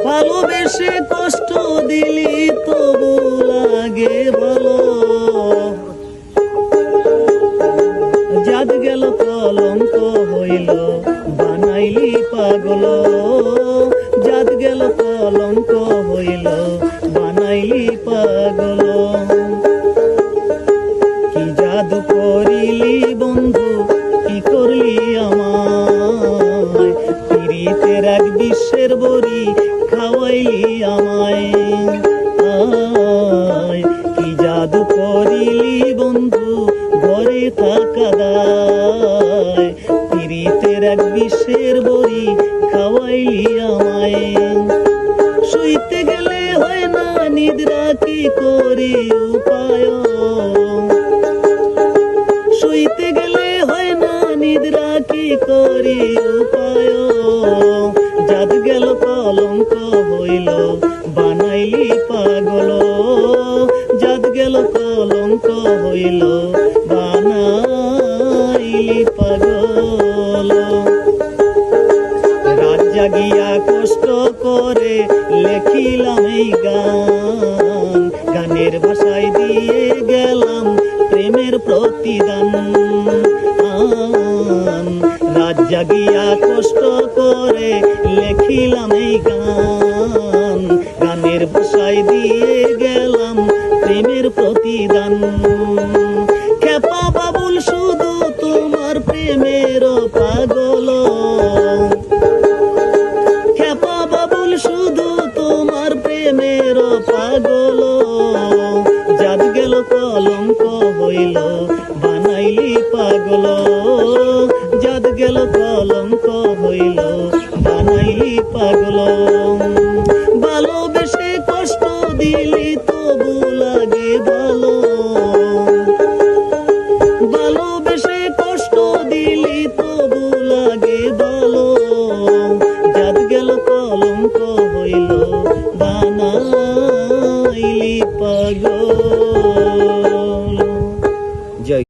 ভালোবেসে কষ্ট দিলি তবু লাগে ভালো, জাত গেল কলঙ্ক হইল বানাইলি পাগল, জাত গেল কলঙ্ক হইল বানাইলি পাগল। কি জাদু করিলি বন্ধু, কি করলি আমায়, পিরিতের এক বিশ্বের বড়ি খাওয়াইলি আমায়। কি জাদু করিলি বন্ধু, ঘরে থাকা দায়, পিরিতের এক বিশ্বের বড়ি খাওয়াইলি আমায়। শুইতে গেলে হয় না নিদ্রা, কি করি উপায়, শুইতে গেলে হয় না নিদ্রা, কি করি উপায়। জাত গেল কলঙ্ক হইল বানাইলি পাগল, জাত গেল কলঙ্ক হইল বানাইলি পাগল। রাত জাগিয়া কষ্ট করে লেখিলাম এই গান, গানের ভাষায় দিয়ে গেলাম প্রেমের প্রতিদান। রাত জাগিয়া কষ্ট করে লেখিলাম এই গান, গানের ভাষায় দিয়ে গেলাম প্রেমের প্রতিদান। খেপা বাবুল শুধু তোমার প্রেমের পাগল, খেপা বাবুল শুধু তোমার প্রেমের পাগল, জাত গেল কলঙ্ক হইল বানাইলি পাগল, জাত গেল কলঙ্ক হইল বানাইলি পাগল। ভালোবেসে কষ্ট দিলি তবু লাগে ভালো, ভালোবেসে কষ্ট দিলি তবু লাগে ভালো, জাত গেল কলঙ্ক হইল বানাইলি পাগল।